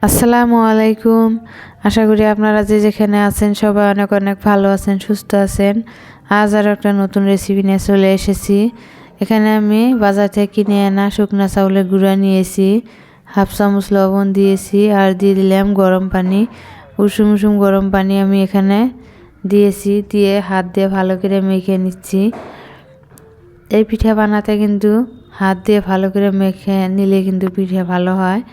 আসসালামু আলাইকুম। আশা করি আপনারা যে যেখানে আছেন সবাই অনেক অনেক ভালো আছেন, সুস্থ আছেন। আজ আর একটা নতুন রেসিপি নিয়ে চলে এসেছি। এখানে আমি বাজার থেকে কিনে আনা শুকনা চাউলের গুঁড়া নিয়েছি, হাফ চামচ লবণ দিয়েছি আর দিয়ে দিলাম গরম পানি। উষুম উষুম গরম পানি আমি এখানে দিয়েছি, দিয়ে হাত দিয়ে ভালো করে মেখে নিচ্ছি। এই পিঠা বানাতে কিন্তু হাত দিয়ে ভালো করে মেখে নিলে কিন্তু পিঠা ভালো হয়।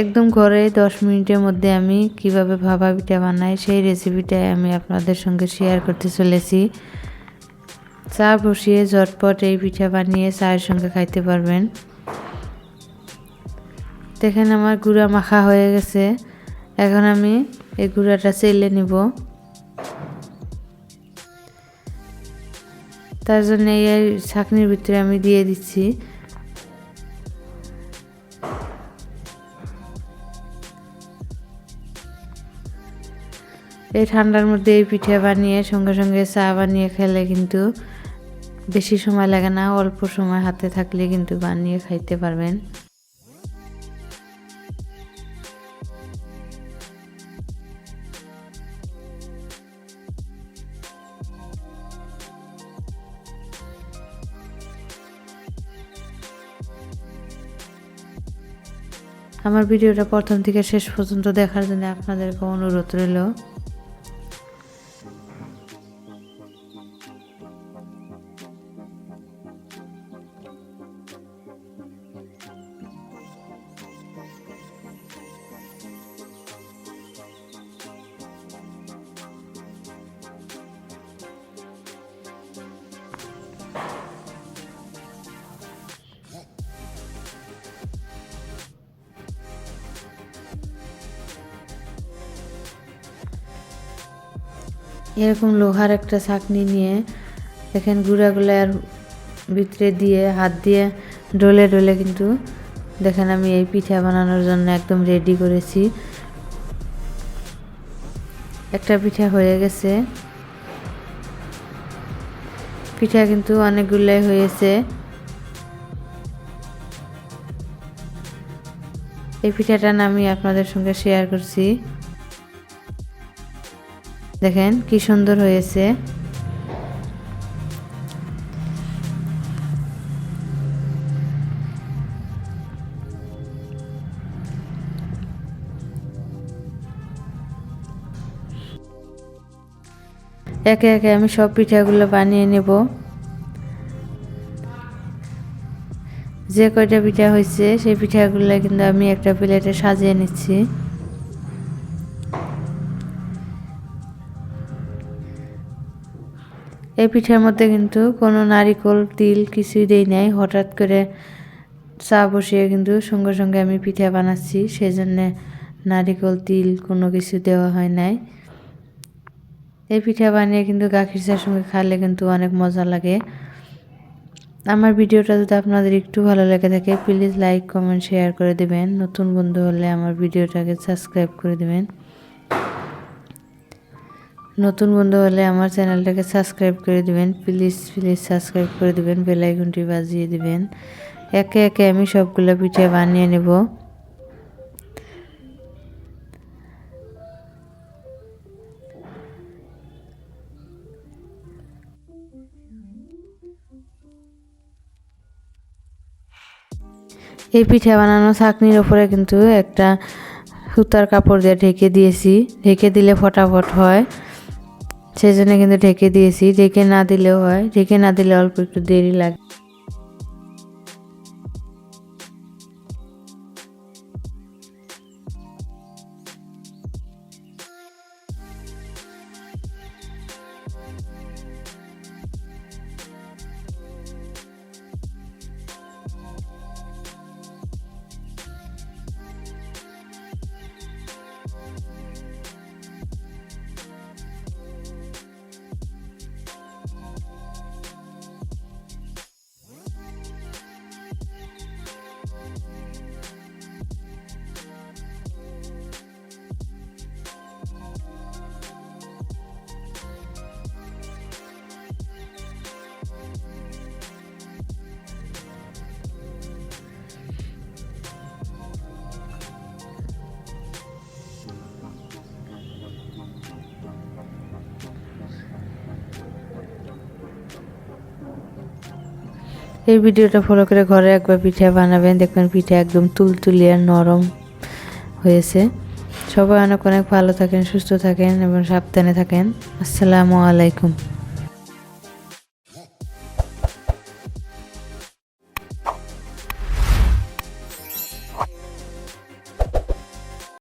একদম ঘরে 10 মিনিটের মধ্যে আমি কিভাবে ভাপা পিঠা বানাই সেই রেসিপিটাই আমি আপনাদের সঙ্গে শেয়ার করতে চলেছি। চা বসিয়ে ঝটপট এই পিঠা বানিয়ে চায়ের সঙ্গে খাইতে পারবেন। দেখেন আমার গুঁড়া মাখা হয়ে গেছে। এখন আমি এই গুঁড়াটা চেলে নিব। তার জন্য এই ছাঁকনির ভিতরে আমি দিয়ে দিচ্ছি। এই ঠান্ডার মধ্যে এই পিঠা বানিয়ে সঙ্গে সঙ্গে চা বানিয়ে খেলে কিন্তু বেশি সময় লাগে না, অল্প সময় হাতে থাকলে কিন্তু বানিয়ে খাইতে পারবেন। আমার ভিডিওটা প্রথম থেকে শেষ পর্যন্ত দেখার জন্য আপনাদেরকে অনুরোধ রইল। এরকম লোহার একটা ছাঁকনি নিয়ে দেখেন গুঁড়াগুলার ভিতরে দিয়ে হাত দিয়ে ডলে ডলে কিন্তু দেখেন আমি এই পিঠা বানানোর জন্য একদম রেডি করেছি। একটা পিঠা হয়ে গেছে, পিঠা কিন্তু অনেকগুলাই হয়েছে। এই পিঠাটা আমি আপনাদের সঙ্গে শেয়ার করছি। দেখেন কি সুন্দর হয়েছে। একে একে আমি সব পিঠাগুলো বানিয়ে নেব। যে কয়টা পিঠা হয়েছে সেই পিঠাগুলো কিন্তু আমি একটা প্লেটে সাজিয়ে নিচ্ছি। এই পিঠার মধ্যে কিন্তু কোনো নারিকেল তিল কিছুই দেই নাই, হঠাৎ করে চা বসিয়ে কিন্তু সঙ্গে সঙ্গে আমি পিঠা বানাচ্ছি, সেজন্য নারিকেল তিল কোনো কিছু দেওয়া হয় নাই। এই পিঠা বানিয়ে কিন্তু গাখির চার সঙ্গে খাইলে কিন্তু অনেক মজা লাগে। আমার ভিডিওটা যদি আপনাদের একটু ভালো লেগে থাকে প্লিজ লাইক কমেন্ট শেয়ার করে দেবেন। নতুন বন্ধু হলে আমার ভিডিওটাকে সাবস্ক্রাইব করে দেবেন। নতুন বন্ধু হলে আমার চ্যানেলটাকে সাবস্ক্রাইব করে দিবেন, প্লিজ প্লিজ সাবস্ক্রাইব করে দিবেন, বেল আইকনটি বাজিয়ে দিবেন। একে একে আমি সবগুলো পিঠা বানিয়ে নেব। এই পিঠা বানানো ছাঁকনির উপরে কিন্তু একটা সুতার কাপড় দিয়ে ঢেকে দিয়েছি, ঢেকে দিলে ফটাফট হয়, সেই জন্য কিন্তু ঢেকে দিয়েছি। ঢেকে না দিলেও হয়, ঢেকে না দিলে অল্প একটু দেরি লাগে। এই ভিডিওটা ফলো করে ঘরে একবার পিঠা বানাবেন, দেখবেন পিঠা একদম তুলতুলে আর নরম হয়েছে। সবাই অনেক অনেক ভালো থাকেন, সুস্থ থাকেন এবং সাবধানে থাকেন। আসসালামু আলাইকুম।